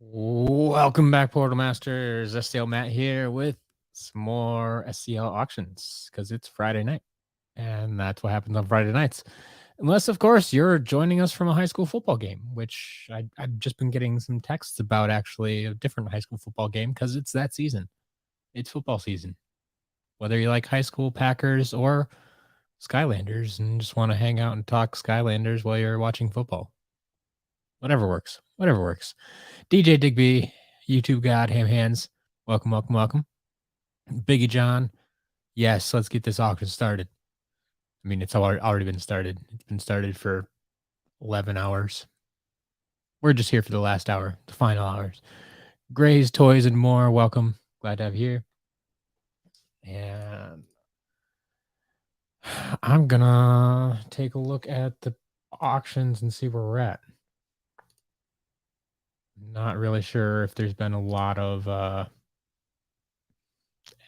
Welcome back, Portal Masters. SCL Matt here with some more SCL auctions because it's Friday night, and that's what happens on Friday nights. Unless, of course, you're joining us from a high school football game, which I've just been getting some texts about actually a different high school football game because it's that season. It's football season. Whether you like high school Packers or Skylanders and just want to hang out and talk Skylanders while you're watching football. Whatever works. Whatever works. DJ Digby, YouTube God, Ham Hands, welcome, welcome, welcome. Biggie John, yes, let's get this auction started. I mean, it's already been started. It's been started for 11 hours. We're just here for the last hour, the final hours. Gray's Toys and More, welcome. Glad to have you here. And I'm gonna take a look at the auctions and see where we're at. Not really sure if there's been a lot of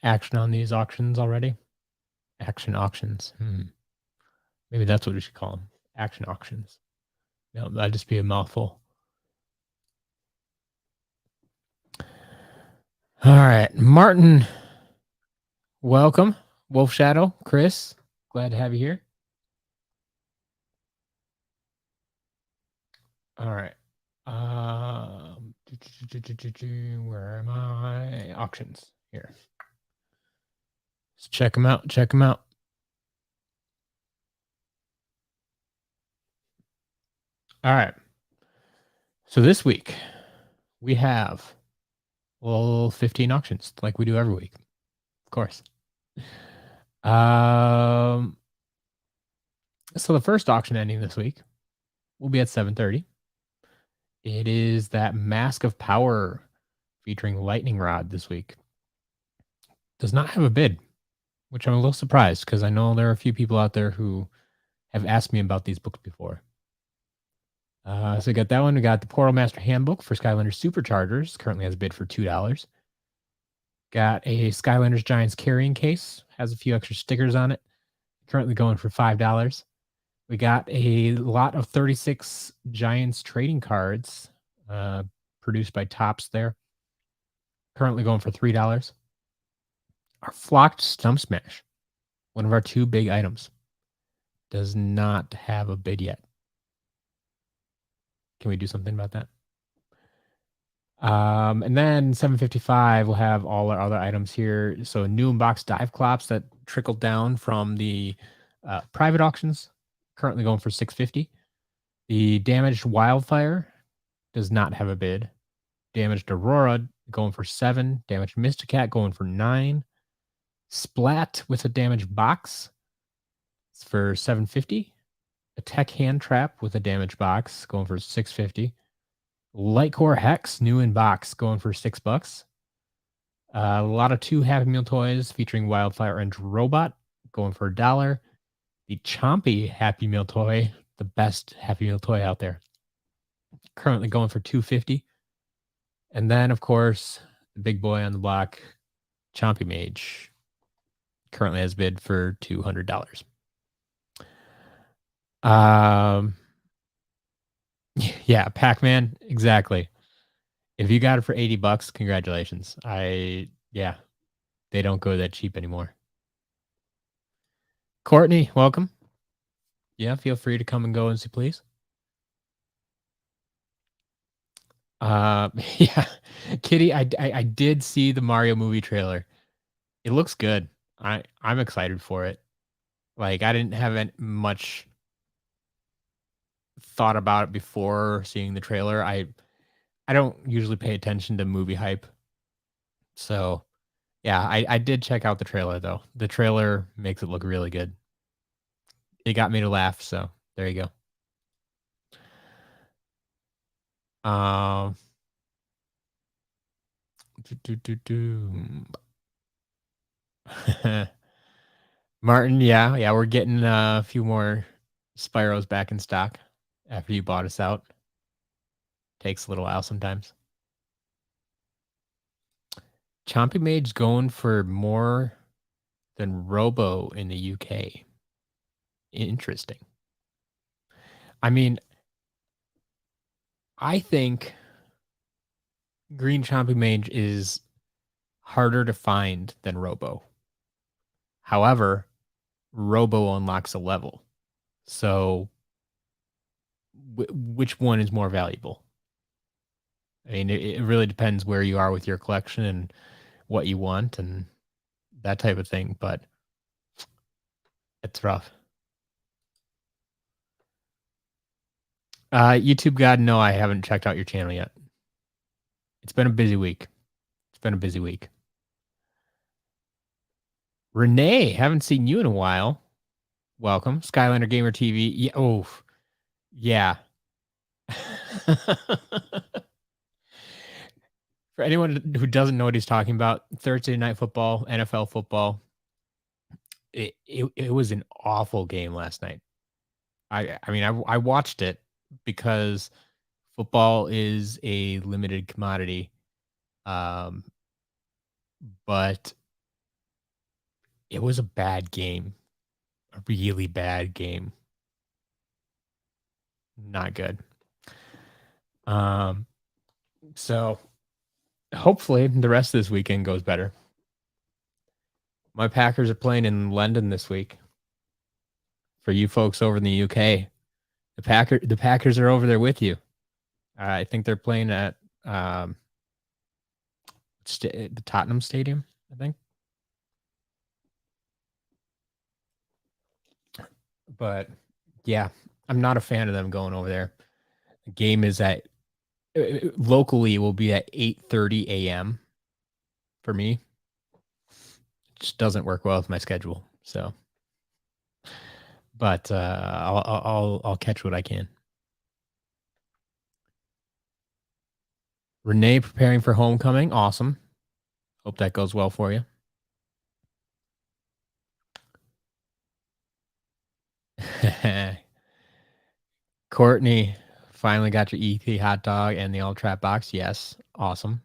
action on these auctions already. Action auctions. Maybe that's what we should call them. Action auctions. No, that'd just be a mouthful. All right. Martin, welcome. Wolf Shadow, Chris, glad to have you here. All right. Where am I? Auctions. Here. Let's check them out. Check them out. All right. So this week we have 15 auctions like we do every week. Of course. So the first auction ending this week will be at 7:30. It is that Mask of Power featuring Lightning Rod this week. Does not have a bid, which I'm a little surprised because I know there are a few people out there who have asked me about these books before. So we got that one. We got the Portal Master Handbook for Skylanders Superchargers. Currently has a bid for $2. Got a Skylanders Giants carrying case. Has a few extra stickers on it. Currently going for $5. We got a lot of 36 Giants trading cards produced by Topps there. Currently going for $3. Our flocked Stump Smash, one of our two big items, does not have a bid yet. Can we do something about that? And then 755 will have all our other items here. So new in-box dive clops that trickled down from the private auctions, currently going for $6.50. The damaged Wildfire does not have a bid. Damaged Aurora going for $7. Damaged Mysticat going for $9. Splat with a damaged box for $7.50. A Tech Hand Trap with a damaged box going for $6.50. Lightcore Hex new in box going for $6. A lot of 2 Happy Meal toys featuring Wildfire and Robot going for $1. The Chompy Happy Meal toy, the best Happy Meal toy out there, currently going for $2.50. And then, of course, the big boy on the block, Chompy Mage, currently has bid for $200. Yeah, Pac-Man, exactly. If you got it for $80, congratulations. They don't go that cheap anymore. Courtney, welcome. Yeah, feel free to come and go and see, please. Yeah, Kitty, I did see the Mario movie trailer. It looks good. I'm excited for it. Like, I didn't have much thought about it before seeing the trailer. I don't usually pay attention to movie hype. So, yeah, I did check out the trailer though. The trailer makes it look really good. It got me to laugh, so there you go. Martin, yeah, we're getting a few more Spyros back in stock after you bought us out. Takes a little while sometimes. Chompy Mage going for more than Robo in the UK. Interesting. I mean, I think Green Chompy Mage is harder to find than Robo. However, Robo unlocks a level. So which one is more valuable? I mean, it really depends where you are with your collection and what you want and that type of thing, but it's rough. YouTube God, no, I haven't checked out your channel yet. It's been a busy week. It's been a busy week. Renee, haven't seen you in a while. Welcome. Skylander Gamer TV. Yeah, oh, yeah. For anyone who doesn't know what he's talking about, Thursday night football, NFL football, it was an awful game last night. I mean, I watched it because football is a limited commodity. Um, but it was a bad game, a really bad game. Not good. So hopefully the rest of this weekend goes better. My Packers are playing in London this week. For you folks over in the UK, the Packers are over there with you. I think they're playing at the Tottenham Stadium, I think. But yeah, I'm not a fan of them going over there. The game is at locally it will be at 8:30 a.m. for me. It just doesn't work well with my schedule. So, but I'll catch what I can. Renee preparing for homecoming. Awesome. Hope that goes well for you. Courtney, finally got your ET hot dog and the All Trap box. Yes. Awesome.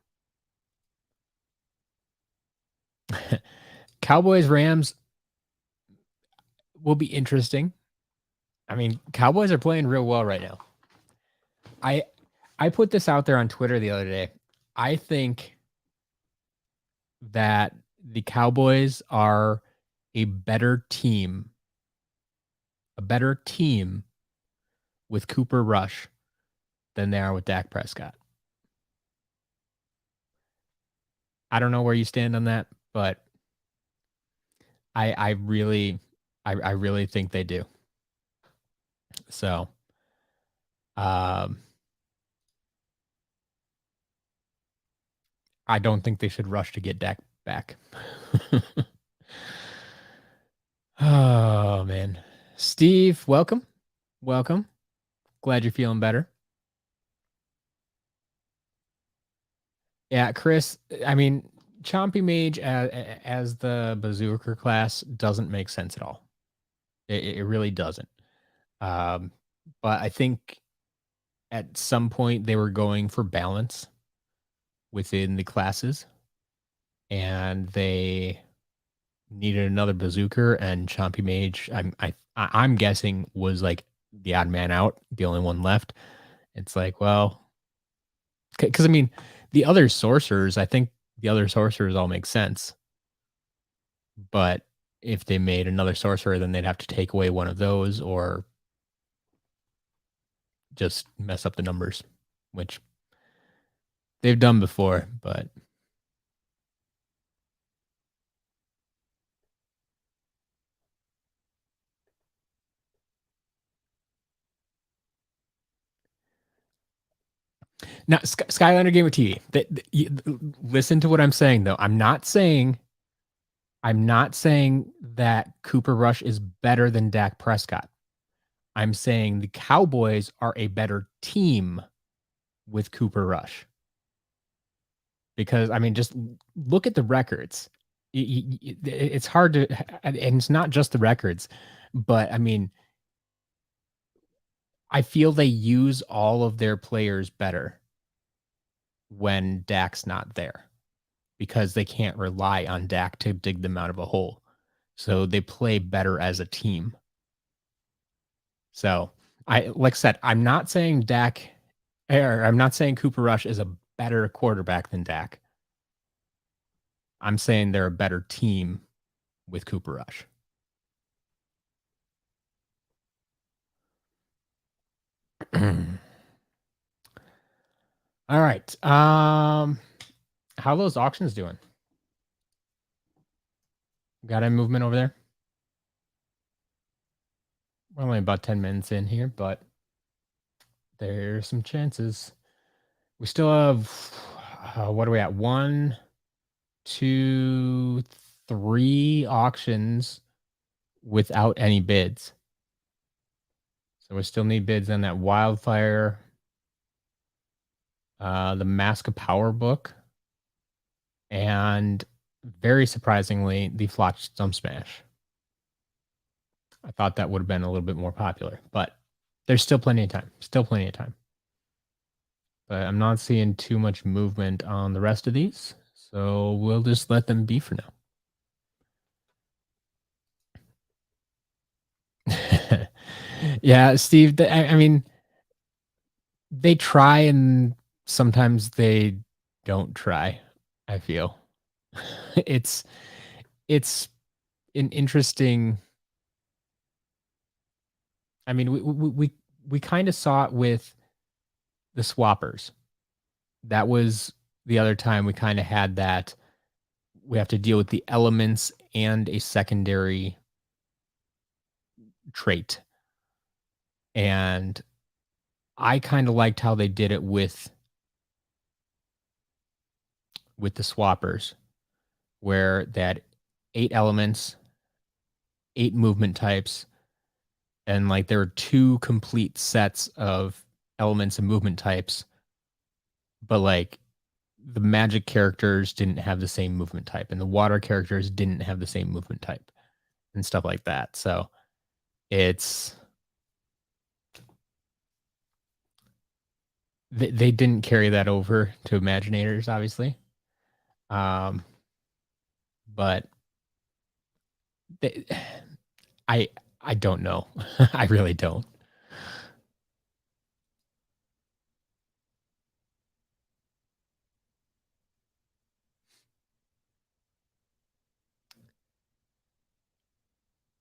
Cowboys Rams will be interesting. I mean, Cowboys are playing real well right now. I put this out there on Twitter the other day. I think that the Cowboys are a better team with Cooper Rush than they are with Dak Prescott. I don't know where you stand on that, but I really think they do. So, I don't think they should rush to get Dak back. Oh man, Steve, welcome. Glad you're feeling better. Yeah, Chris. I mean, Chompy Mage as the Berserker class doesn't make sense at all. It really doesn't. But I think at some point they were going for balance within the classes, and they needed another Berserker, and Chompy Mage. I'm guessing was like the odd man out, the only one left. It's like, well, because I mean, the other sorcerers, I think the other sorcerers all make sense. But if they made another sorcerer, then they'd have to take away one of those or just mess up the numbers, which they've done before. But now, Skylander Gamer TV. Listen to what I'm saying, though. I'm not saying that Cooper Rush is better than Dak Prescott. I'm saying the Cowboys are a better team with Cooper Rush. Because, I mean, just look at the records. It's hard to, and it's not just the records, but I mean, I feel they use all of their players better when Dak's not there because they can't rely on Dak to dig them out of a hole. So they play better as a team. So like I said, I'm not saying I'm not saying Cooper Rush is a better quarterback than Dak. I'm saying they're a better team with Cooper Rush. All right. How are those auctions doing? Got any movement over there? We're only about 10 minutes in here, but there's some chances. We still have, what are we at? 1, 2, 3 auctions without any bids. So we still need bids on that Wildfire, the Mask of Power book, and very surprisingly, the Flotch Stump Smash. I thought that would have been a little bit more popular, but there's still plenty of time. Still plenty of time. But I'm not seeing too much movement on the rest of these, so we'll just let them be for now. Yeah, Steve, I mean, they try and sometimes they don't try, I feel. It's it's an interesting. I mean, we kind of saw it with the swappers. That was the other time we kind of had that. We have to deal with the elements and a secondary trait. And I kind of liked how they did it with the swappers, where that 8 elements, 8 movement types, and like there are 2 complete sets of elements and movement types, but like the magic characters didn't have the same movement type and the water characters didn't have the same movement type and stuff like that. So it's they didn't carry that over to Imaginators, obviously. But they, I I don't know. I really don't.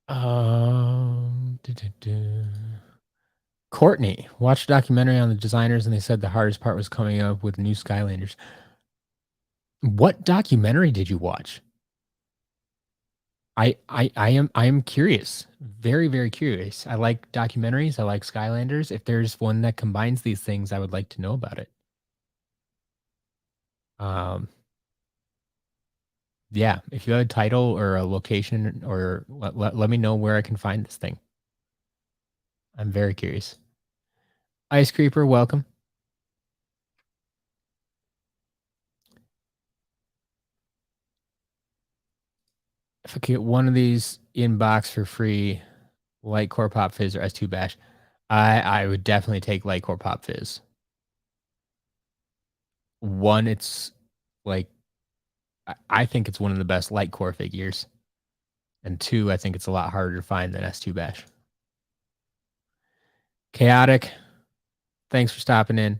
Duh, duh, duh. Courtney watched a documentary on the designers, and they said the hardest part was coming up with new Skylanders. What documentary did you watch? I am curious. Very, very curious. I like documentaries. I like Skylanders. If there's one that combines these things, I would like to know about it. Um, yeah, if you have a title or a location, or let me know where I can find this thing. I'm very curious. Ice Creeper, welcome. If I could get one of these in box for free, Light Core Pop Fizz or S2 Bash, I would definitely take Light Core Pop Fizz. One, it's like I think it's one of the best Light Core figures, and 2, I think it's a lot harder to find than S2 Bash. Chaotic, thanks for stopping in,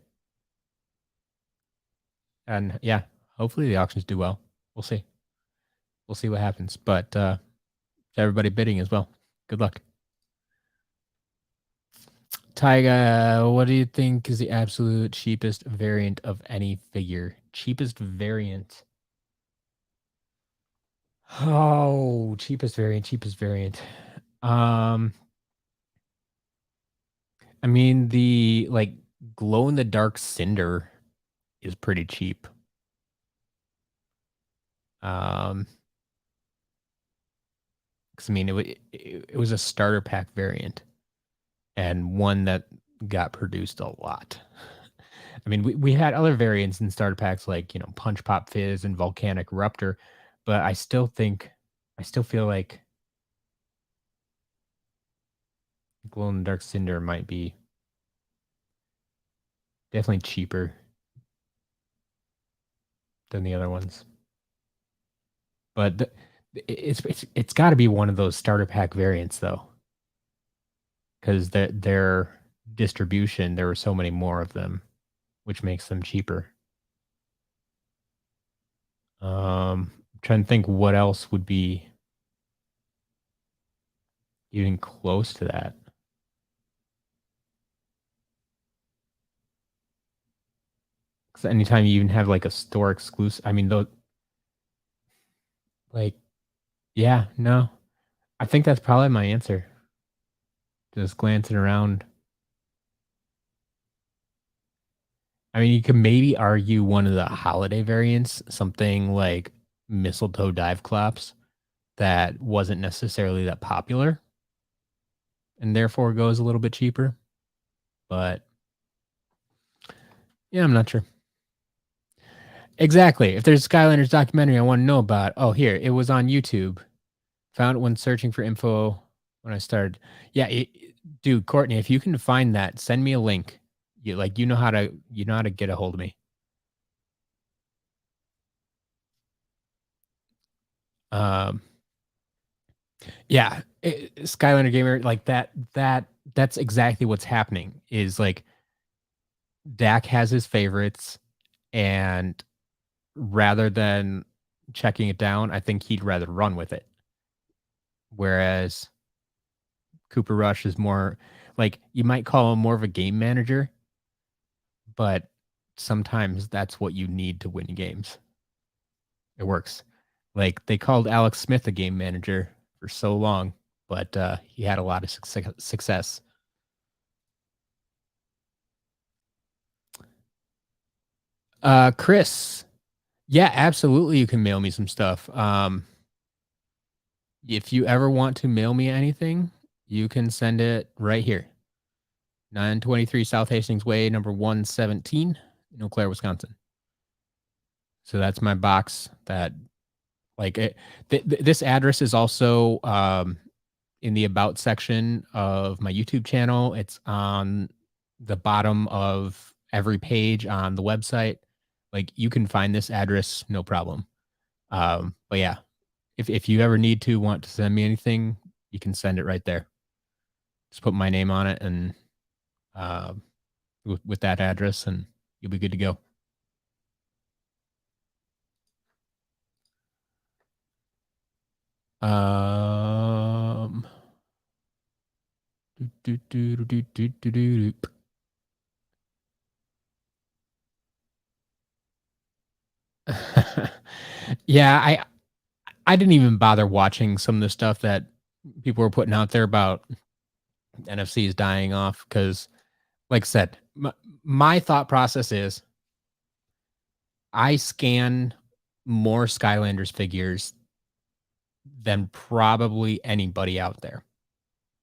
and yeah, hopefully the auctions do well. We'll see. We'll see what happens, but everybody bidding as well. Good luck. Tyga, what do you think is the absolute cheapest variant of any figure? Cheapest variant. Oh, cheapest variant, cheapest variant. I mean the like glow in the dark cinder is pretty cheap. Um, 'Cause I mean it was a starter pack variant and one that got produced a lot. I mean, we had other variants in starter packs like, Punch Pop Fizz and Volcanic Ruptor, but I still feel like Glow in the Dark Cinder might be definitely cheaper than the other ones. But it's got to be one of those starter pack variants though, because their distribution, there were so many more of them, which makes them cheaper. Trying to think what else would be even close to that. Because anytime you even have like a store exclusive, I mean, those like, yeah, no, I think that's probably my answer. Just glancing around. I mean, you could maybe argue one of the holiday variants, something like mistletoe dive claps that wasn't necessarily that popular and therefore goes a little bit cheaper. But yeah, I'm not sure. Exactly. If there's a Skylanders documentary I want to know about, oh, here, it was on YouTube. Found it when searching for info when I started. Yeah, dude, Courtney, if you can find that, send me a link. You know how to get a hold of me. Um, yeah, Skylander Gamer, like that's exactly what's happening. Is like Dak has his favorites, and rather than checking it down, I think he'd rather run with it. Whereas Cooper Rush is more like you might call him more of a game manager, but sometimes that's what you need to win games. It works. Like they called Alex Smith a game manager for so long, but he had a lot of success. Chris, yeah, absolutely. You can mail me some stuff. If you ever want to mail me anything, you can send it right here. 923 South Hastings Way, number 117 in Eau Claire, Wisconsin. So that's my box that like it, this address is also in the about section of my YouTube channel. It's on the bottom of every page on the website. Like you can find this address no problem. But yeah, if you ever need to want to send me anything, you can send it right there. Just put my name on it and uh, with that address, and you'll be good to go. Um, do, do, do, do, do, do, do, do. Yeah, I didn't even bother watching some of the stuff that people were putting out there about NFCs dying off because, like I said, my thought process is I scan more Skylanders figures than probably anybody out there.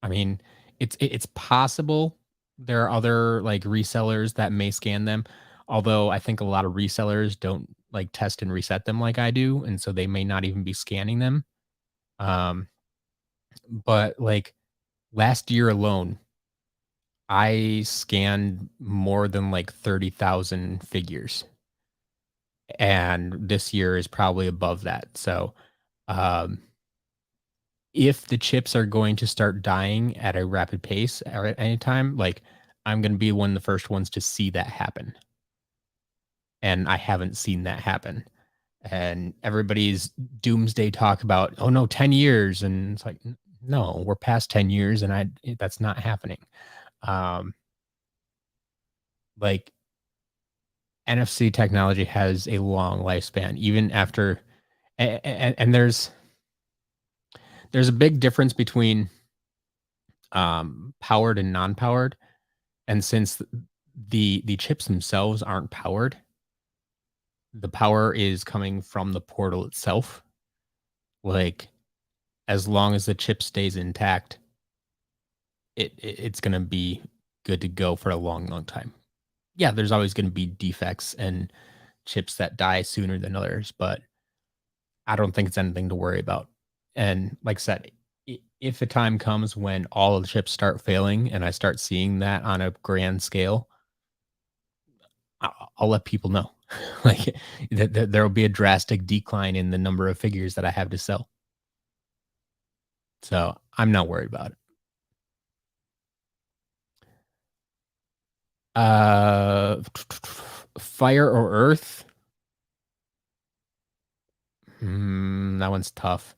I mean, it's possible there are other like resellers that may scan them, although I think a lot of resellers don't like test and reset them like I do, and so they may not even be scanning them. Um, but like last year alone, I scanned more than like 30,000 figures, and this year is probably above that. So, um, if the chips are going to start dying at a rapid pace or at any time, like I'm going to be one of the first ones to see that happen. And I haven't seen that happen. And everybody's doomsday talk about, oh no, 10 years. And it's like, no, we're past 10 years and that's not happening. Um, like NFC technology has a long lifespan, even after, and there's a big difference between powered and non-powered. And since the chips themselves aren't powered, the power is coming from the portal itself. Like as long as the chip stays intact, it's gonna be good to go for a long, long time. Yeah, there's always gonna be defects and chips that die sooner than others, but I don't think it's anything to worry about. And like I said, if the time comes when all of the chips start failing and I start seeing that on a grand scale, I'll let people know. Like that there will be a drastic decline in the number of figures that I have to sell. So I'm not worried about it. Uh, fire or earth? That one's tough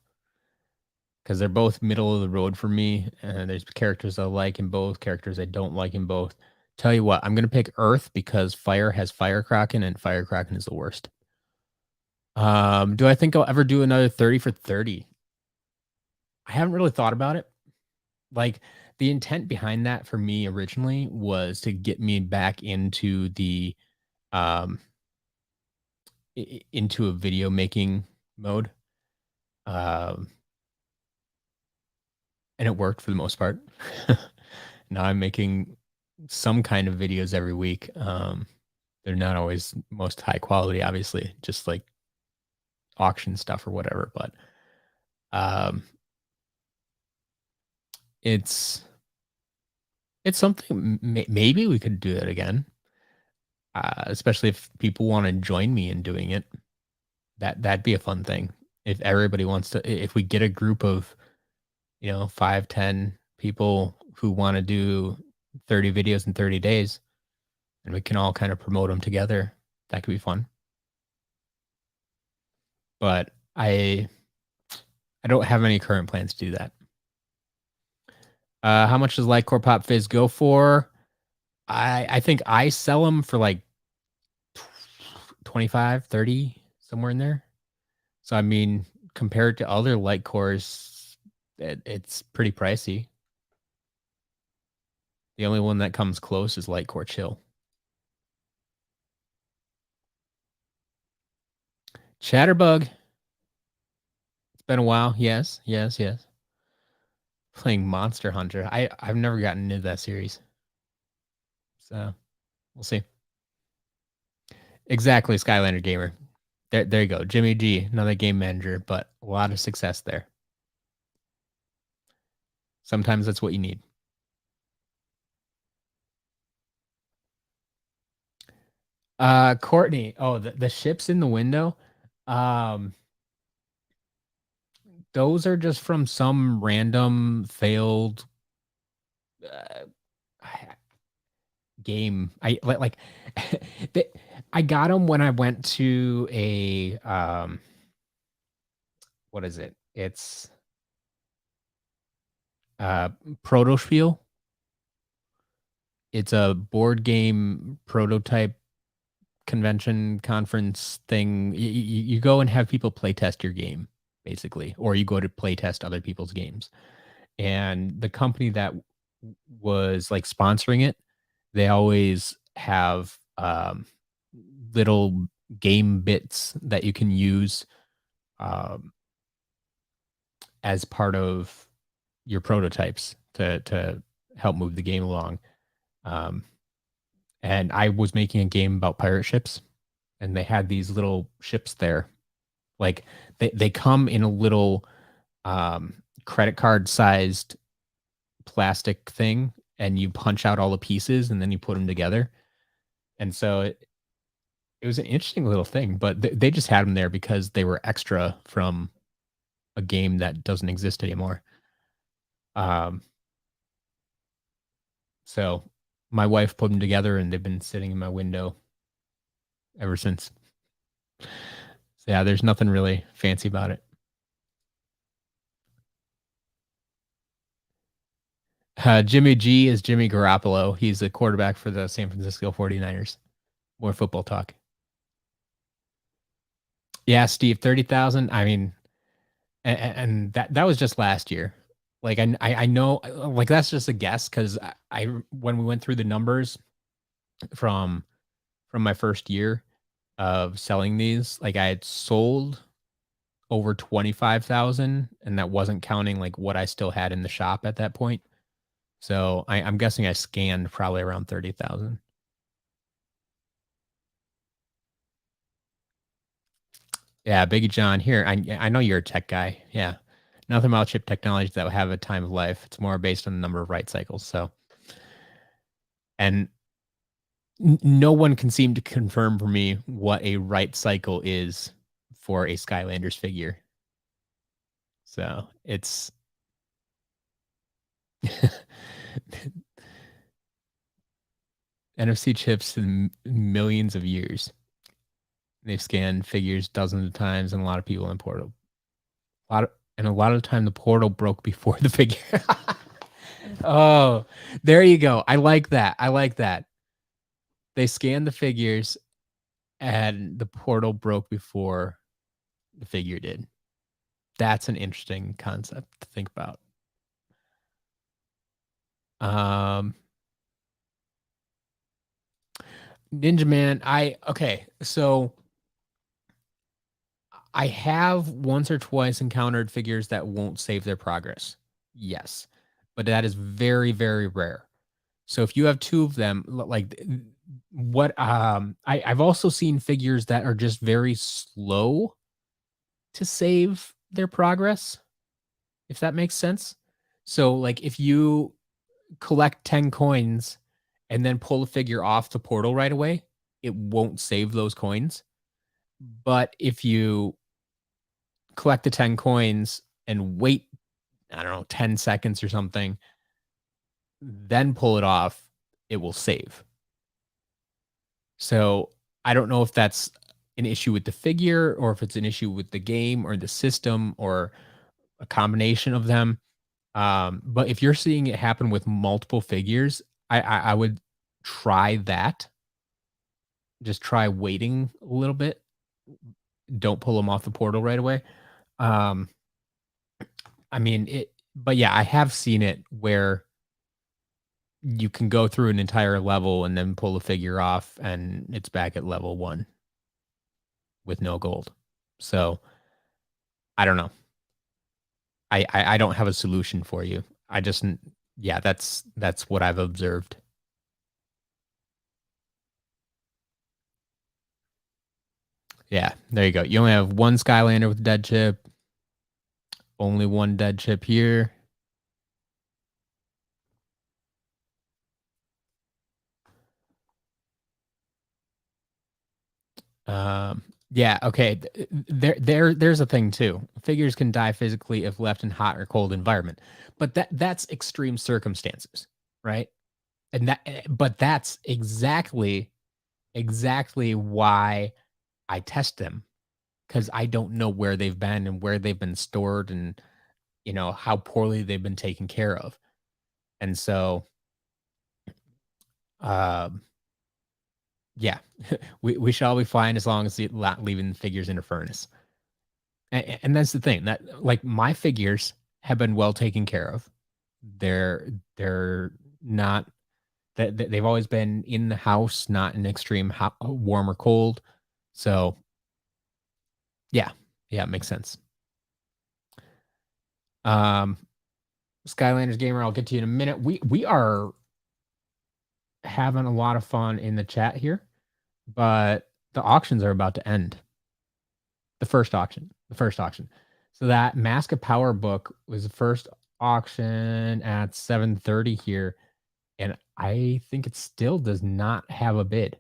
because they're both middle of the road for me. And there's characters I like in both, characters I don't like in both. Tell you what, I'm gonna pick Earth because Fire has Fire Kraken, and Fire Kraken is the worst. Do I think I'll ever do another 30 for 30? I haven't really thought about it. Like the intent behind that for me originally was to get me back into the um into a video making mode. Um and it worked for the most part. Now I'm making some kind of videos every week. They're not always most high quality, obviously, just like auction stuff or whatever, but um it's it's something maybe we could do it again. Especially if people want to join me in doing it. That'd be a fun thing. If everybody wants to, if we get a group of, 5, 10 people who want to do 30 videos in 30 days, and we can all kind of promote them together, that could be fun. But I don't have any current plans to do that. How much does Litecore Pop Fizz go for? I think I sell them for like 25, 30, somewhere in there. So I mean, compared to other light cores, it's pretty pricey. The only one that comes close is Litecore Chill. Chatterbug. It's been a while. Yes, yes, yes. Playing Monster Hunter. I've never gotten into that series. So we'll see. Exactly, Skylander Gamer. There you go. Jimmy G, another game manager, but a lot of success there. Sometimes that's what you need. Courtney. Oh, the ships in the window. Um, those are just from some random failed uh, game. they, I got them when I went to a what is it? It's uh Protospiel. It's a board game prototype convention conference thing. You go and have people play test your game basically, or you go to play test other people's games. And the company that was like sponsoring it, they always have little game bits that you can use um, as part of your prototypes to help move the game along. Um, and I was making a game about pirate ships, and they had these little ships there. Like they come in a little credit card sized plastic thing, and you punch out all the pieces and then you put them together. And so it was an interesting little thing, but they just had them there because they were extra from a game that doesn't exist anymore. Um, so my wife put them together, and they've been sitting in my window ever since. So yeah, there's nothing really fancy about it. Jimmy G is Jimmy Garoppolo. He's the quarterback for the San Francisco 49ers. More football talk. Yeah, Steve, 30,000. I mean, and that was just last year. Like I know like that's just a guess because I when we went through the numbers from my first year of selling these, like I had sold over 25,000, and that wasn't counting like what I still had in the shop at that point. So I'm guessing I scanned probably around 30,000. Yeah, Biggie John here. I know you're a tech guy. Yeah. Nothing about chip technology that will have a time of life. It's more based on the number of write cycles. So, and no one can seem to confirm for me what a write cycle is for a Skylanders figure. So it's NFC chips in millions of years. They've scanned figures dozens of times, and a lot of people in Portal. A lot of the time, the portal broke before the figure. Oh, there you go. I like that. I like that. They scanned the figures, and the portal broke before the figure did. That's an interesting concept to think about. Ninja Man, so I have once or twice encountered figures that won't save their progress. Yes. But that is very, very rare. So if you have two of them, I've also seen figures that are just very slow to save their progress, if that makes sense. So like if you collect 10 coins and then pull a figure off the portal right away, it won't save those coins. But if you collect the 10 coins and wait, I don't know, 10 seconds or something, then pull it off, it will save. So I don't know if that's an issue with the figure or if it's an issue with the game or the system or a combination of them. But if you're seeing it happen with multiple figures, I would try that. Just try waiting a little bit. Don't pull them off the portal right away. But yeah, I have seen it where you can go through an entire level and then pull the figure off and it's back at level 1 with no gold. So I don't know. I don't have a solution for you. Yeah, that's what I've observed. Yeah, there you go. You only have one Skylander with dead chip. Only one dead chip here. Yeah, okay. There's a thing too. Figures can die physically if left in hot or cold environment. But that's extreme circumstances, right? But that's exactly why I test them, because I don't know where they've been and where they've been stored and how poorly they've been taken care of. And so um yeah, we shall be fine as long as you're not leaving figures in a furnace. And that's the thing, that like my figures have been well taken care of. They're not that they've always been in the house, not in extreme hot, warm or cold. So yeah, it makes sense. Um, Skylanders gamer, I'll get to you in a minute. We are having a lot of fun in the chat here, but the auctions are about to end. The first auction. So that Mask of Power book was the first auction at 7:30 here, and I think it still does not have a bid.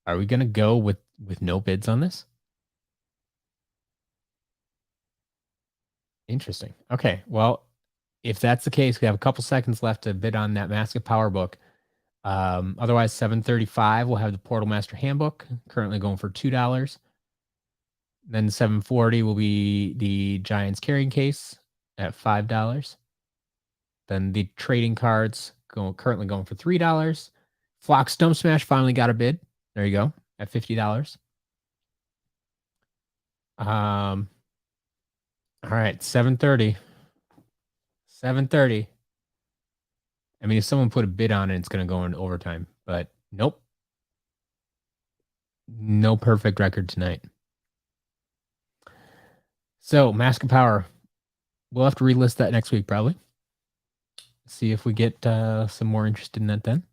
Are we gonna go with no bids on this? Interesting. Okay, well, if that's the case, we have a couple seconds left to bid on that Mask of Power book. Otherwise, 7:35 we'll have the Portal Master Handbook, currently going for $2. Then 7:40 will be the Giants carrying case at $5. Then the trading cards currently going for $3. Flock Stump Smash finally got a bid. There you go, at $50. All right, 7:30. 7:30. I mean, if someone put a bid on it, it's going to go into overtime. But nope. No perfect record tonight. So, Mask of Power. We'll have to relist that next week, probably. See if we get some more interest in that then.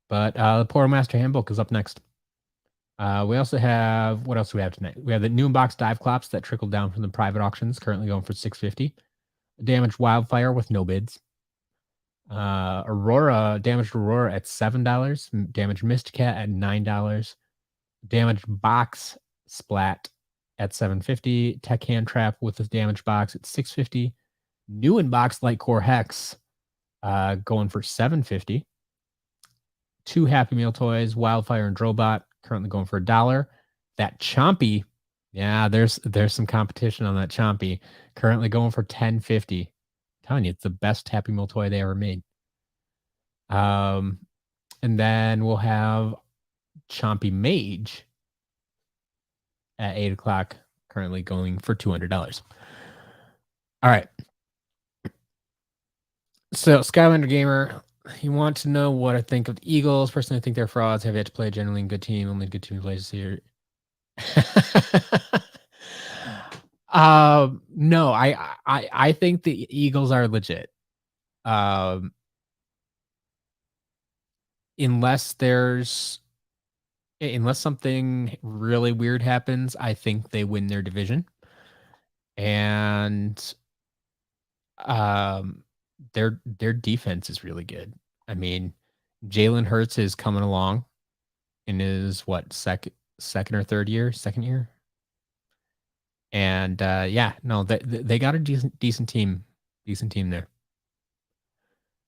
But the Portal Master Handbook is up next. We also have, what else do we have tonight? We have the new box dive clops that trickled down from the private auctions, currently going for $6.50. Damaged Wildfire with no bids. Damaged Aurora at $7. Damaged Mistcat at $9. Damaged Box Splat at $7.50. Tech Hand Trap with the damaged box at $6.50. New in box Light Core Hex going for $7.50. 2 Happy Meal toys, Wildfire and Drobot, currently going for $1. That Chompy, yeah, there's some competition on that Chompy. Currently going for 1050. Telling you, it's the best Happy Meal toy they ever made. And then we'll have Chompy Mage at 8 o'clock, currently going for $200. All right. So, Skylander Gamer, you want to know what I think of the Eagles. Personally, I think they're frauds. Have yet to play a genuinely good team. Only good team plays here. No, I think the Eagles are legit. Um, unless something really weird happens, I think they win their division. And um their defense is really good. I mean, Jalen Hurts is coming along in his second or third year, second year. And yeah, no, they got a decent team there.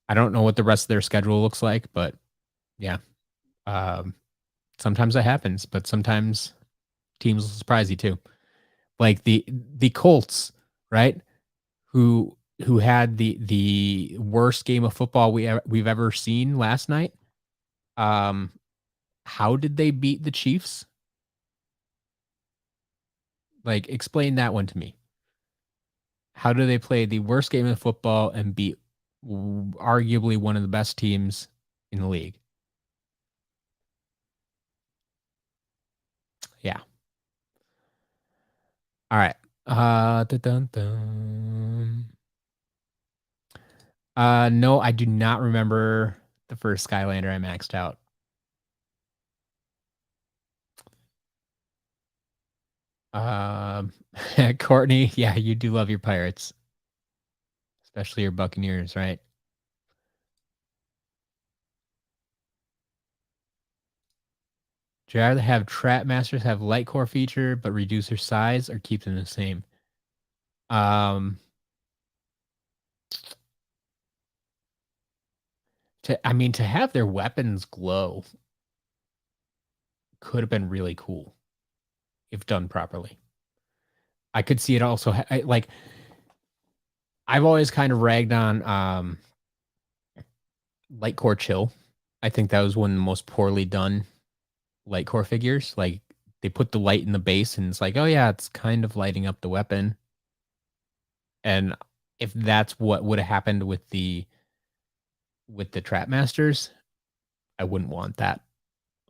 I don't know what the rest of their schedule looks like, but yeah. Um sometimes that happens, but sometimes teams will surprise you too. Like the Colts, right? Who had the worst game of football we've ever seen last night. Um how did they beat the Chiefs? Like, explain that one to me. How do they play the worst game of football and beat arguably one of the best teams in the league? Yeah. All right. Dun, dun, dun. No, I do not remember the first Skylander I maxed out. Um, Courtney, yeah, you do love your Pirates, especially your Buccaneers, right? Do you rather have Trap Masters have light core feature but reduce their size, or keep them the same? Um, to have their weapons glow could have been really cool if done properly. I could see it also like I've always kind of ragged on light core chill. I think that was one of the most poorly done light core figures. Like, they put the light in the base and it's like, oh yeah, it's kind of lighting up the weapon. And if that's what would have happened with the Trap Masters, I wouldn't want that.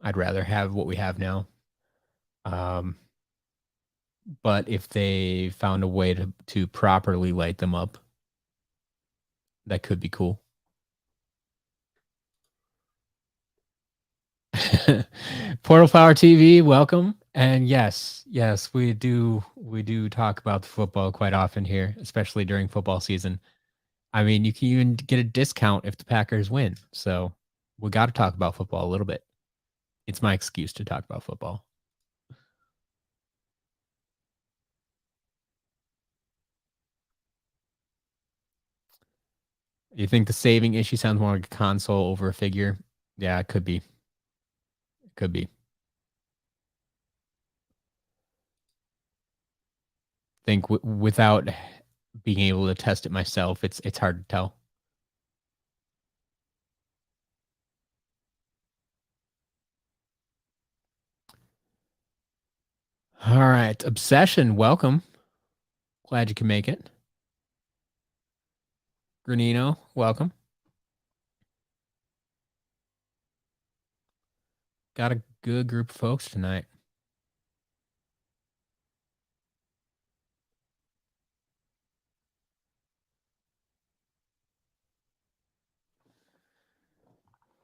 I'd rather have what we have now. Um, but if they found a way to properly light them up, that could be cool. Portal Power TV, welcome. And yes, we do talk about the football quite often here, especially during football season. I mean, you can even get a discount if the Packers win. So we got to talk about football a little bit. It's my excuse to talk about football. You think the saving issue sounds more like a console over a figure? Yeah, it could be. It could be. Think without being able to test it myself, it's hard to tell. All right, Obsession, welcome. Glad you can make it. Granino, welcome. Got a good group of folks tonight.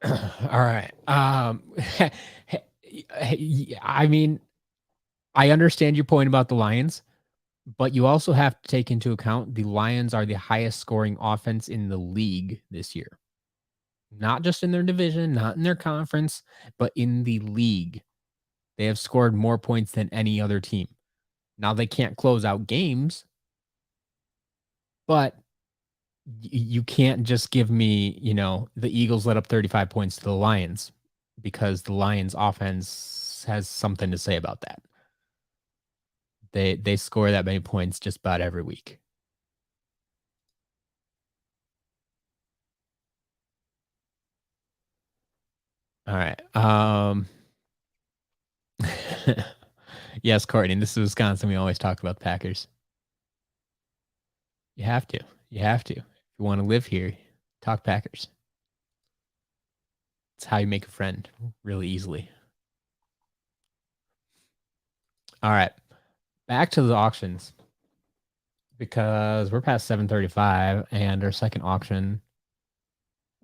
All right. I mean, I understand your point about the Lions, but you also have to take into account the Lions are the highest scoring offense in the league this year. Not just in their division, not in their conference, but in the league. They have scored more points than any other team. Now they can't close out games, but you can't just give me, the Eagles let up 35 points to the Lions, because the Lions offense has something to say about that. They score that many points just about every week. All right. Yes, Courtney, this is Wisconsin. We always talk about the Packers. You have to. You have to. If you want to live here, talk Packers. It's how you make a friend really easily. All right. Back to the auctions because we're past 7:35 and our second auction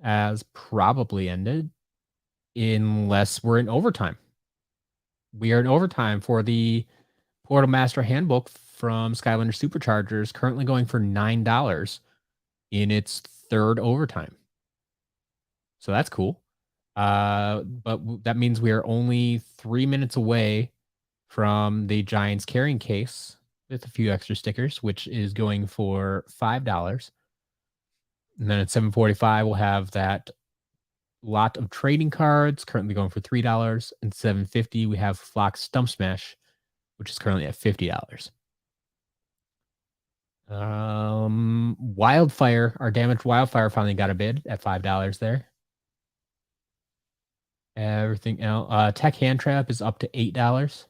has probably ended unless we're in overtime. We are in overtime for the Portal Master Handbook from Skylanders Superchargers, currently going for $9 in its third overtime. So that's cool. But that means we are only 3 minutes away from the Giants carrying case with a few extra stickers, which is going for $5. And then at 7:45, we'll have that lot of trading cards currently going for $3. And 7:50, we have Flock's Stump Smash, which is currently at $50. Wildfire, our damaged Wildfire finally got a bid at $5 there. Everything else, Tech Hand Trap is up to $8.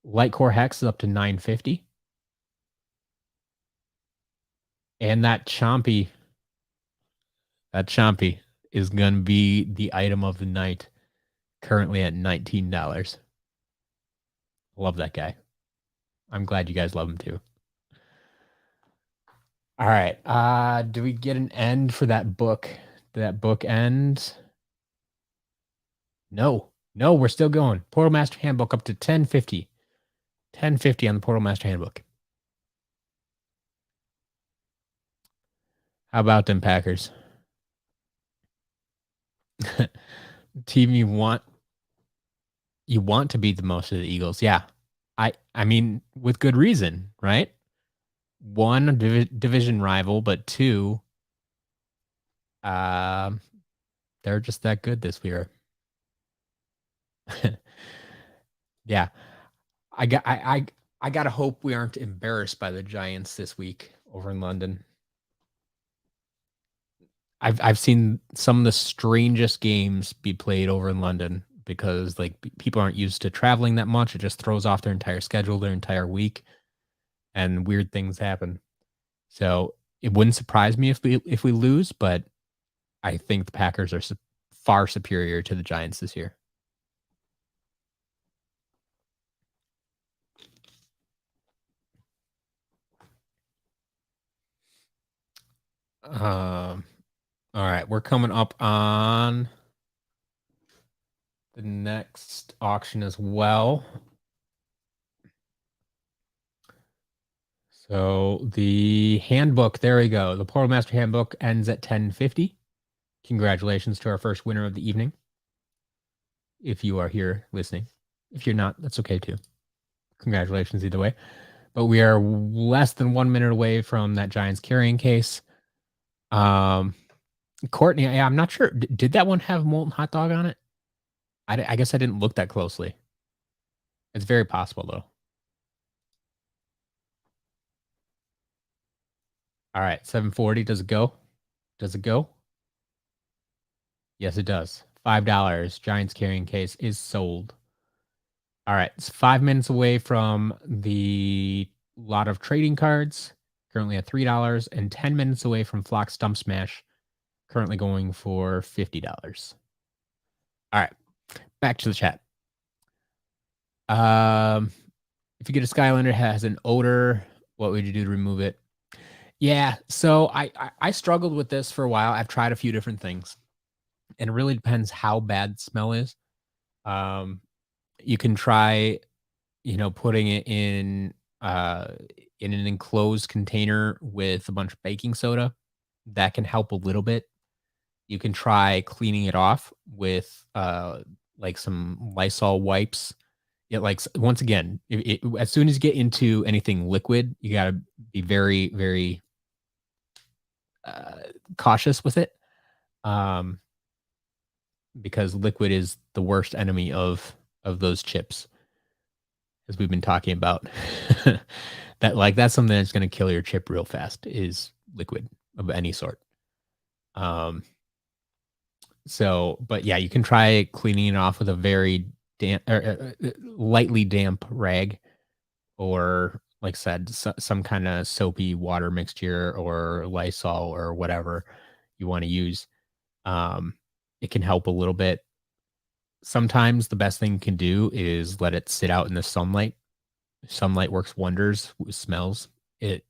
Light Core Hex is up to $9.50. And that Chompy is gonna be the item of the night, currently at $19. Love that guy. I'm glad you guys love him too. All right. Do we get an end for that book? Did that book end? No, we're still going. Portal Master Handbook up to 1050. 1050 on the Portal Master Handbook. How about them Packers? Team you want to beat the most of the Eagles. Yeah. I mean, with good reason, right? One, division rival, but two, they're just that good this year. Yeah. I gotta hope we aren't embarrassed by the Giants this week over in London. I've seen some of the strangest games be played over in London because like people aren't used to traveling that much. It just throws off their entire schedule, their entire week, and weird things happen. So it wouldn't surprise me if we lose, but I think the Packers are far superior to the Giants this year. All right, we're coming up on the next auction as well. So the handbook, there we go. The Portal Master Handbook ends at 1050. Congratulations to our first winner of the evening. If you are here listening. If you're not, that's okay too. Congratulations either way. But we are less than 1 minute away from that Giants carrying case. Courtney, yeah, I'm not sure. Did that one have molten hot dog on it? I guess I didn't look that closely. It's very possible though. All right, 740. Does it go? Does it go? Yes, it does. $5. Giants carrying case is sold. All right, it's 5 minutes away from the lot of trading cards, currently at $3, and 10 minutes away from Flock Stump Smash, currently going for $50. All right, back to the chat. If you get a Skylander has an odor, what would you do to remove it? Yeah, so I struggled with this for a while. I've tried a few different things, and it really depends how bad the smell is. You can try, putting it in an enclosed container with a bunch of baking soda. That can help a little bit. You can try cleaning it off with like some Lysol wipes. Yeah, like once again, as soon as you get into anything liquid, you got to be very, very cautious with it, because liquid is the worst enemy of those chips. as we've been talking about. That's something that's going to kill your chip real fast is liquid of any sort. Um, but yeah, you can try cleaning it off with a very damp, lightly damp rag, or like I said, some kind of soapy water mixture or Lysol or whatever you want to use. Um, it can help a little bit. Sometimes the best thing you can do is let it sit out in the sunlight. Sunlight works wonders with smells. It,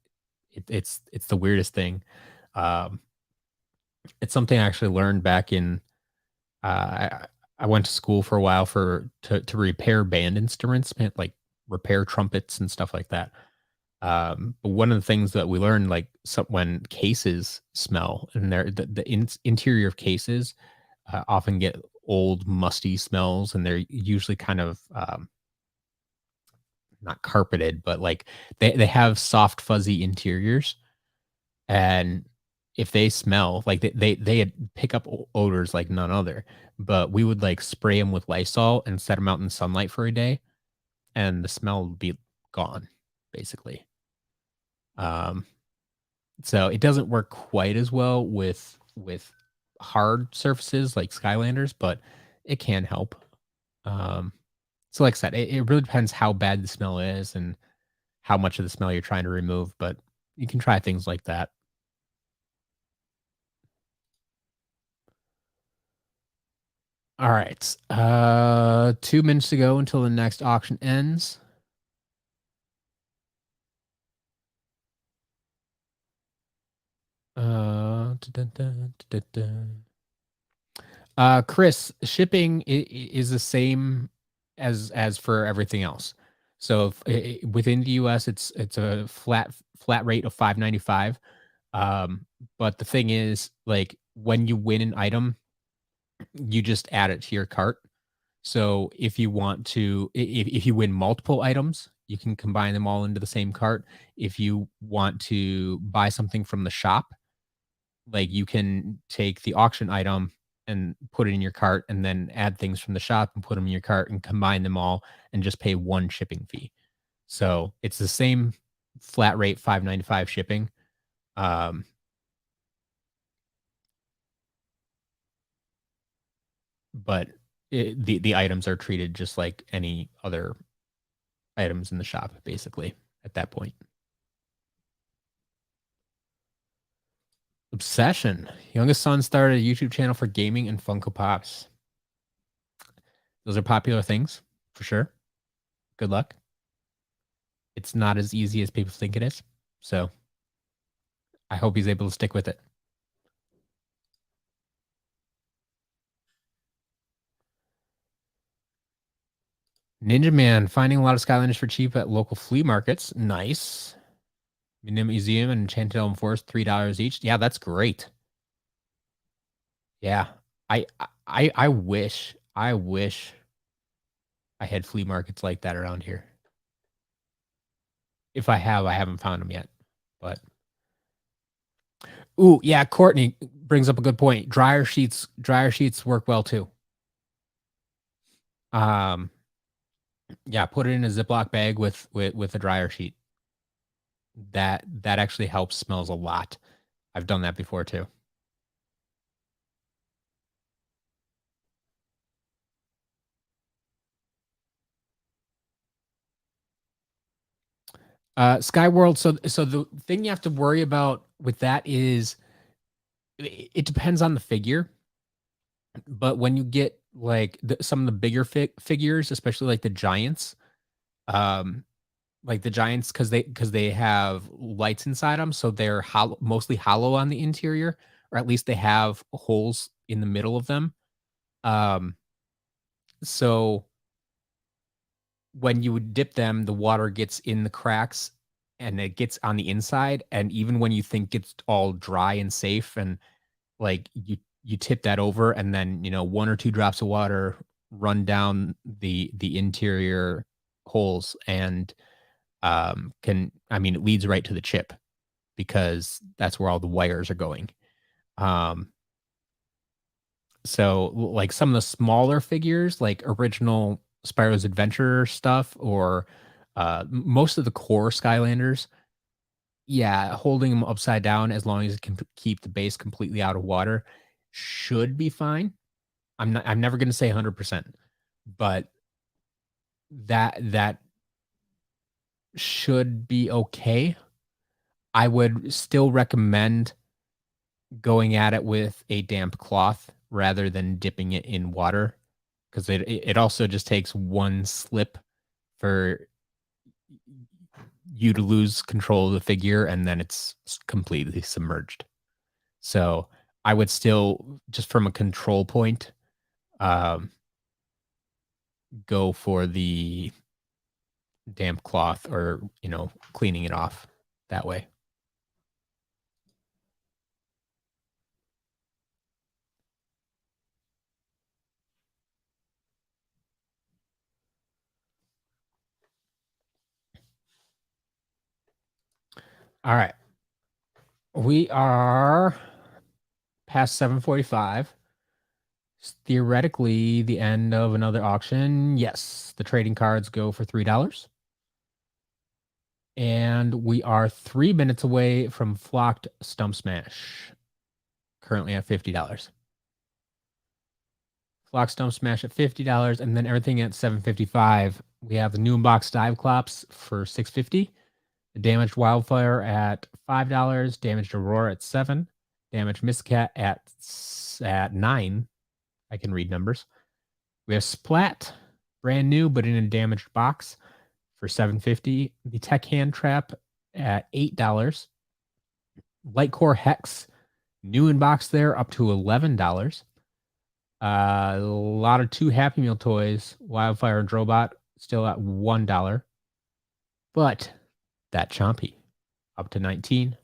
it's the weirdest thing. Um, it's something I actually learned back in. I went to school for a while to repair band instruments, like repair trumpets and stuff like that. But one of the things that we learned, like when cases smell, and interior of cases often get old, musty smells, and they're usually kind of not carpeted, but like they have soft, fuzzy interiors, and if they smell like they pick up odors like none other. But we would like spray them with Lysol and set them out in sunlight for a day, and the smell would be gone, basically. Um, so it doesn't work quite as well with hard surfaces like Skylanders, but it can help. Um, so like I said, it really depends how bad the smell is and how much of the smell you're trying to remove, but you can try things like that. All right. 2 minutes to go until the next auction ends. Dun, dun, dun, dun. Chris, shipping is the same as for everything else. So within the US, it's a flat rate of 5.95. Um, but the thing is, like when you win an item, you just add it to your cart. So if you want to, if you win multiple items, you can combine them all into the same cart. If you want to buy something from the shop, like you can take the auction item and put it in your cart and then add things from the shop and put them in your cart and combine them all and just pay one shipping fee. So it's the same flat rate 5.95 shipping. Um, but the items are treated just like any other items in the shop, basically, at that point. Obsession. Youngest son started a YouTube channel for gaming and Funko Pops. Those are popular things, for sure. Good luck. It's not as easy as people think it is. So I hope he's able to stick with it. Ninja Man finding a lot of Skylanders for cheap at local flea markets. Nice. Museum and Enchanted Elm Forest, $3 each. Yeah, that's great. Yeah. I wish I had flea markets like that around here. If I have, I haven't found them yet. But ooh, yeah, Courtney brings up a good point. Dryer sheets work well too. Um, yeah, put it in a Ziploc bag with a dryer sheet. That actually helps smells a lot. I've done that before too. Skyworld. So the thing you have to worry about with that is it depends on the figure. But when you get like some of the bigger figures, especially um, like the giants, because they have lights inside them, so they're mostly hollow on the interior, or at least they have holes in the middle of them. Um, so when you would dip them, the water gets in the cracks and it gets on the inside. And even when you think it's all dry and safe, and like you tip that over, and then 1 or 2 drops of water run down the interior holes, and it leads right to the chip because that's where all the wires are going. Um, so like some of the smaller figures, like original Spyro's Adventure stuff, or Most of the core Skylanders, yeah, holding them upside down as long as it can keep the base completely out of water should be fine. I'm never gonna say 100%, but that should be okay. I would still recommend going at it with a damp cloth rather than dipping it in water, because it also just takes one slip for you to lose control of the figure, and then it's completely submerged. So I would still, just from a control point, um, go for the damp cloth, or cleaning it off that way. All right, we are past 7:45. Theoretically, the end of another auction. Yes, the trading cards go for $3. And we are 3 minutes away from Flocked Stump Smash, currently at $50. Flock Stump Smash at $50, and then everything at $7.55. We have the new unboxed Dive-Clops for $6.50. The Damaged Wildfire at $5. Damaged Aurora at $7. Damaged Mistcat at $9. I can read numbers. We have Splat, brand new, but in a damaged box for $7.50. The Tech Hand Trap at $8. Lightcore Hex, new in box there, up to $11. A lot of 2 Happy Meal toys, Wildfire and Drobot, still at $1. But that Chompy, up to 19.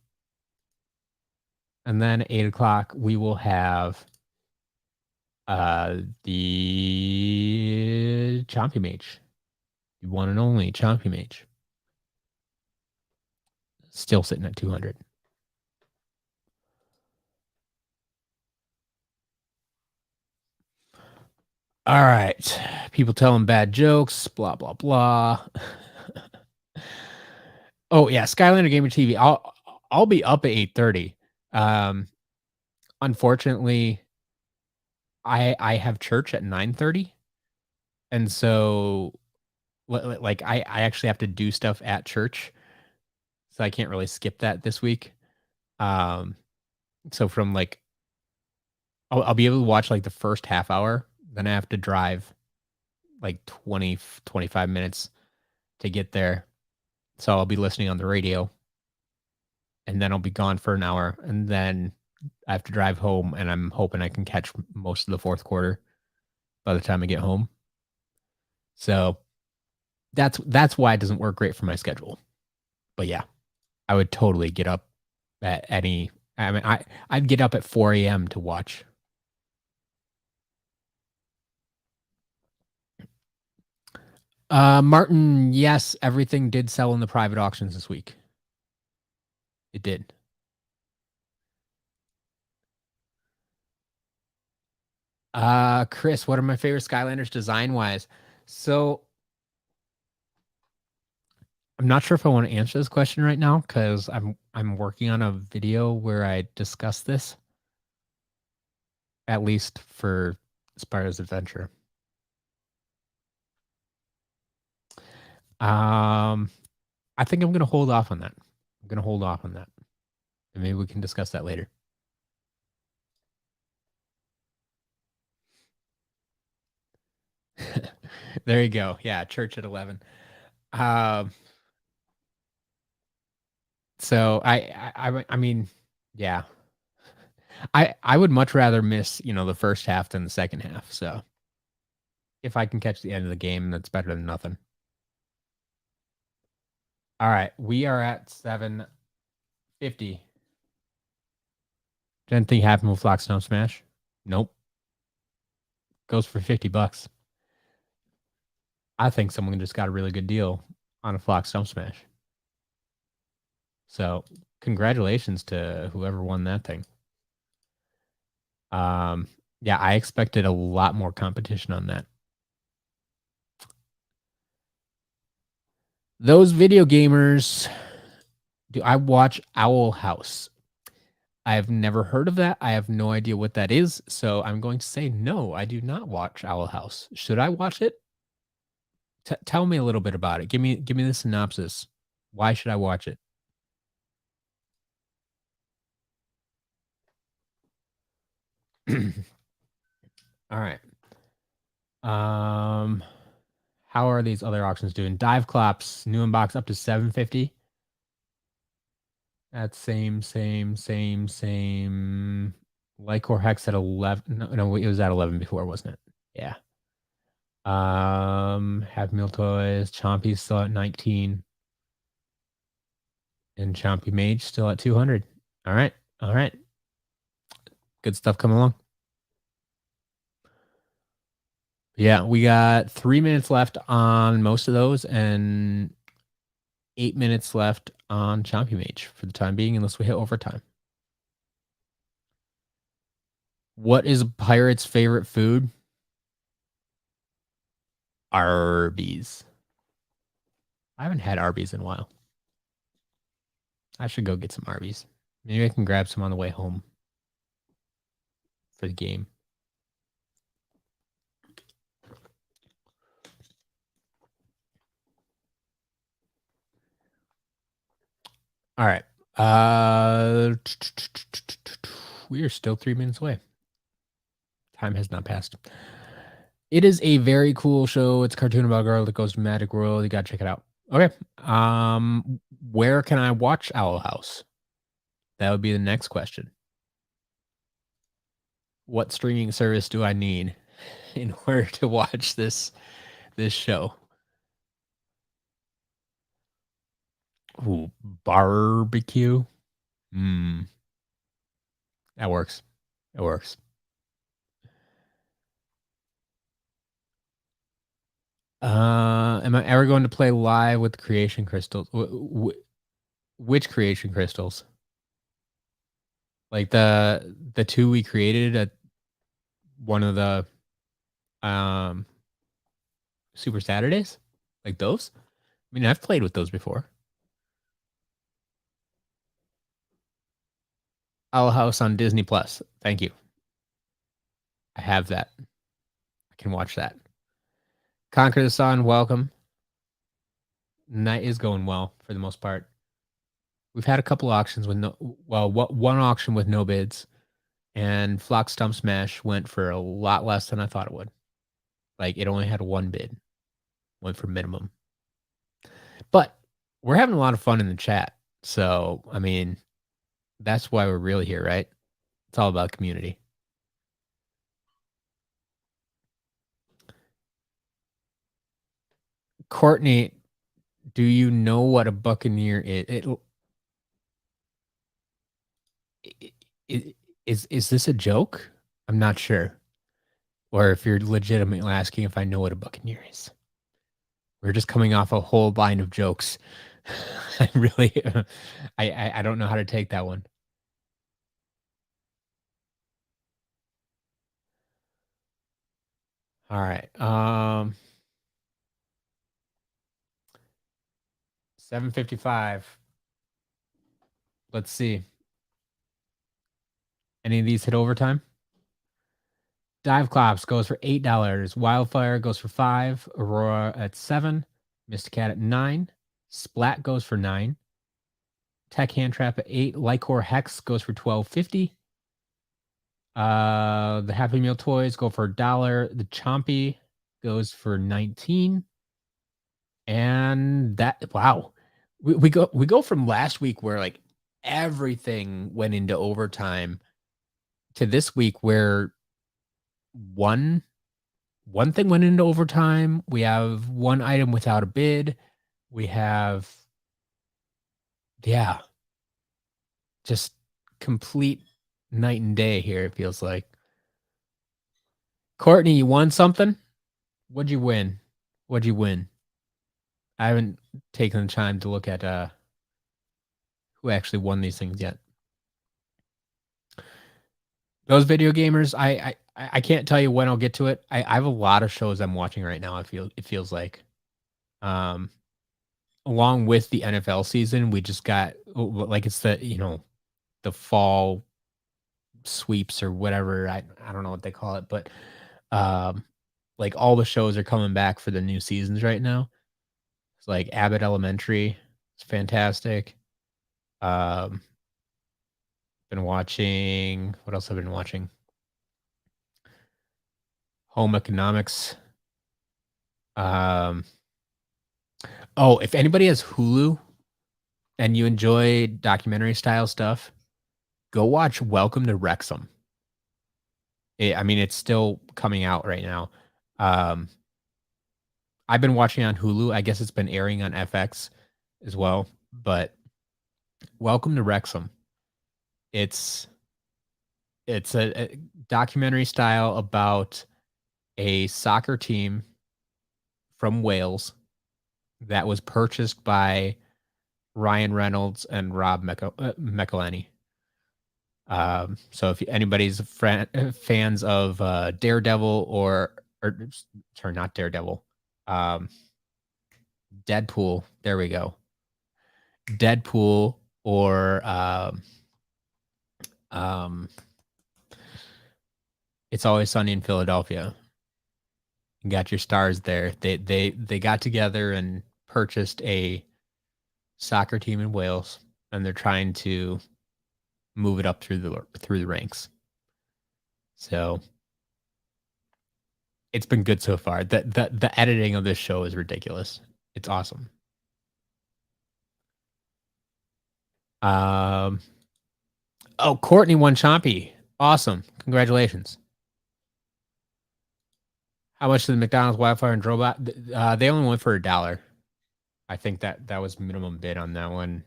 And then at 8 o'clock, we will have the Chompy Mage. The one and only Chompy Mage. Still sitting at 200. All right. People telling bad jokes, blah, blah, blah. Oh, yeah. Skylander Gamer TV. I'll be up at 8:30. Unfortunately, I have church at 9:30. And so like I actually have to do stuff at church. So I can't really skip that this week. Um so from like I'll be able to watch like the first half hour, then I have to drive like 25 minutes to get there. So I'll be listening on the radio, and then I'll be gone for an hour, and then I have to drive home, and I'm hoping I can catch most of the fourth quarter by the time I get home. So that's why it doesn't work great for my schedule. But yeah, I would totally get up at any. I mean, I'd get up at 4 a.m. to watch. Martin, yes, everything did sell in the private auctions this week. It did. Chris, what are my favorite Skylanders design wise? So I'm not sure if I want to answer this question right now because I'm working on a video where I discuss this, at least for Spyro's Adventure. I think I'm gonna hold off on that. I'm gonna hold off on that. And maybe we can discuss that later. There you go. Yeah, church at 11. Um so I mean, yeah. I would much rather miss, the first half than the second half. So if I can catch the end of the game, that's better than nothing. All right, we are at 750. Did anything happen with Flock Stump Smash? Nope. Goes for $50. I think someone just got a really good deal on a Flock Stump Smash. So congratulations to whoever won that thing. Yeah, I expected a lot more competition on that. Those video gamers, do I watch Owl House? I have never heard of that. I have no idea what that is. So I'm going to say no, I do not watch Owl House. Should I watch it? Tell me a little bit about it. Give me the synopsis. Why should I watch it? All right. How are these other auctions doing? Dive Claps, new inbox up to 750. That's same. Lycor Hex at 11. No, it was at 11 before, wasn't it? Yeah. Happy Meal Toys. Chompy's still at 19. And Chompy Mage still at 200. All right. All right. Good stuff coming along. Yeah, we got 3 minutes left on most of those and 8 minutes left on Chompy Mage for the time being, unless we hit overtime. What is a pirate's favorite food? Arby's. I haven't had Arby's in a while. I should go get some Arby's. Maybe I can grab some on the way home for the game. All right. We are still 3 minutes away. Time has not passed. It is a very cool show. It's a cartoon about a girl that goes to Magic World. You gotta check it out. Okay. Where can I watch Owl House? That would be the next question. What streaming service do I need in order to watch this show? Ooh, barbecue. That works. It works. Am I ever going to play live with creation crystals? Which creation crystals? Like the two we created at one of the Super Saturdays? Like those? I mean, I've played with those before. Owl House on Disney Plus. Thank you. I have that. I can watch that. Conquer the Sun, welcome. Night is going well for the most part. We've had a couple auctions with one auction with no bids, and Flock Stump Smash went for a lot less than I thought it would. Like it only had one bid, went for minimum. But we're having a lot of fun in the chat. So, I mean, that's why we're really here, right? It's all about community. Courtney, do you know what a Buccaneer is? Is this a joke? I'm not sure. Or if you're legitimately asking if I know what a Buccaneer is. We're just coming off a whole line of jokes. I really, I don't know how to take that one. All right. 7:55. Let's see. Any of these hit overtime? Dive Clops goes for $8. Wildfire goes for 5. Aurora at 7. Mysticat at 9. Splat goes for 9. Tech Hand Trap at 8. Lycor Hex goes for $12.50. The Happy Meal toys go for $1. The Chompy goes for 19. And that, wow. We go from last week where like everything went into overtime to this week where one thing went into overtime. We have one item without a bid. We have, yeah, just complete night and day here, it feels like. Courtney, you won something? What'd you win? What'd you win? I haven't taken the time to look at who actually won these things yet. Those video gamers, I can't tell you when I'll get to it. I have a lot of shows I'm watching right now. It feels like, along with the NFL season, we just got like it's the fall sweeps or whatever. I don't know what they call it, but um like all the shows are coming back for the new seasons right now. It's like Abbott Elementary. It's fantastic. Um been watching what else have I been watching? Home Economics. Um oh, if anybody has Hulu and you enjoy documentary style stuff, go watch Welcome to Wrexham. I mean, it's still coming out right now. Um, I've been watching on Hulu. I guess it's been airing on FX as well. But Welcome to Wrexham. It's it's a documentary style about a soccer team from Wales that was purchased by Ryan Reynolds and Rob McElhenney. So if anybody's fans of Daredevil or sorry, not Daredevil, um, Deadpool. There we go. Deadpool or um, It's Always Sunny in Philadelphia. You got your stars there. They got together and purchased a soccer team in Wales, and they're trying to move it up through the ranks. So it's been good so far. The editing of this show is ridiculous. It's awesome. Um, oh, Courtney won Chompy. Awesome. Congratulations. How much did the McDonald's Wi-Fi and Drobot? They only went for $1. I think that was minimum bid on that one.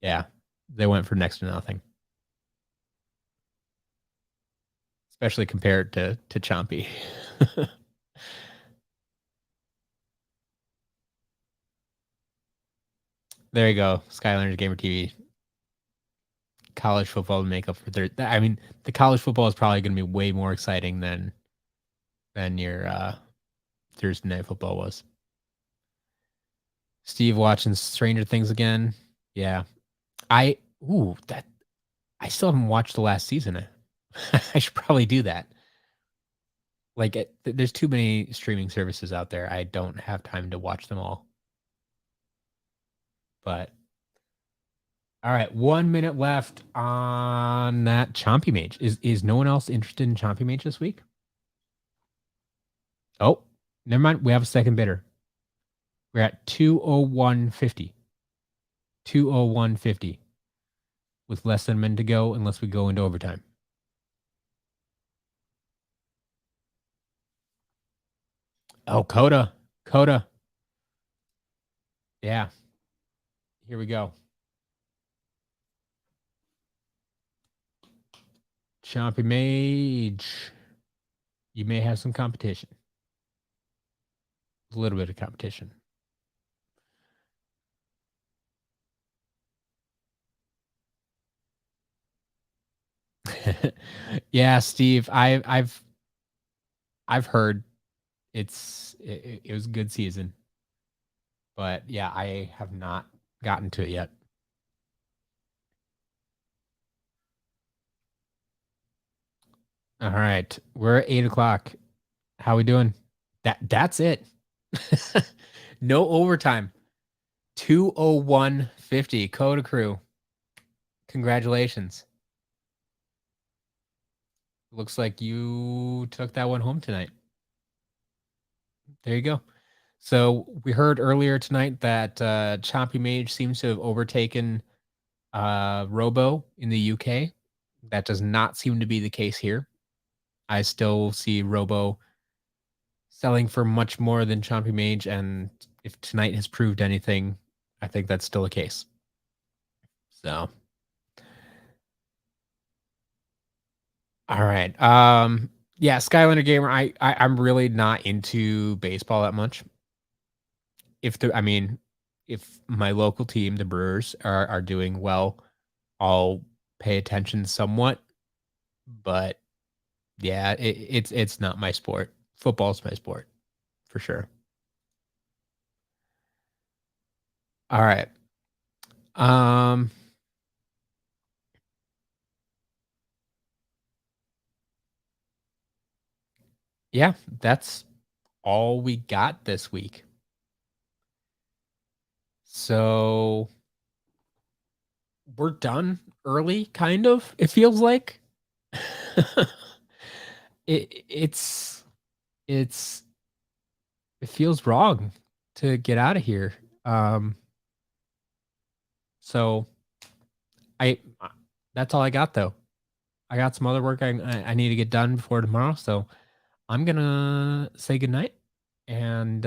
Yeah, they went for next to nothing, especially compared to Chompy. There you go, Skylanders Gamer TV. College football to make up for their. I mean, the college football is probably going to be way more exciting than your Thursday night football was. Steve watching Stranger Things again. Yeah, I ooh that I still haven't watched the last season. I should probably do that. Like, there's too many streaming services out there. I don't have time to watch them all. But all right, 1 minute left on that Chompy Mage. Is no one else interested in Chompy Mage this week? Oh, never mind. We have a second bidder. We're at 201.50. 201.50 with less than a minute to go unless we go into overtime. Oh, Coda. Coda. Yeah. Here we go. Chompy Mage. You may have some competition. A little bit of competition. Yeah, Steve, I've heard it was a good season. But yeah, I have not gotten to it yet. All right. We're at 8 o'clock. How we doing? That's it. No overtime. 201.50. Coda Crew. Congratulations. Looks like you took that one home tonight. There you go. So we heard earlier tonight that Chompy Mage seems to have overtaken Robo in the UK. That does not seem to be the case here. I still see Robo selling for much more than Chompy Mage, and if tonight has proved anything, I think that's still the case. So, all right. Yeah, Skylander Gamer. I'm really not into baseball that much. I mean, if my local team, the Brewers, are doing well, I'll pay attention somewhat. But yeah, it's not my sport. Football's my sport for sure. All right. Um, yeah, that's all we got this week. So we're done early, kind of, it feels like. it it's it's it feels wrong to get out of here. Um, so I that's all I got though. I got some other work I need to get done before tomorrow, so I'm gonna say goodnight and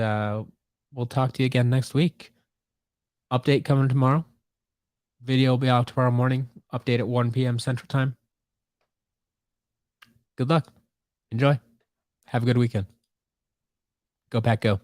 we'll talk to you again next week. Update coming tomorrow. Video will be out tomorrow morning. Update at 1 p.m. Central Time. Good luck. Enjoy. Have a good weekend. Go Pack Go.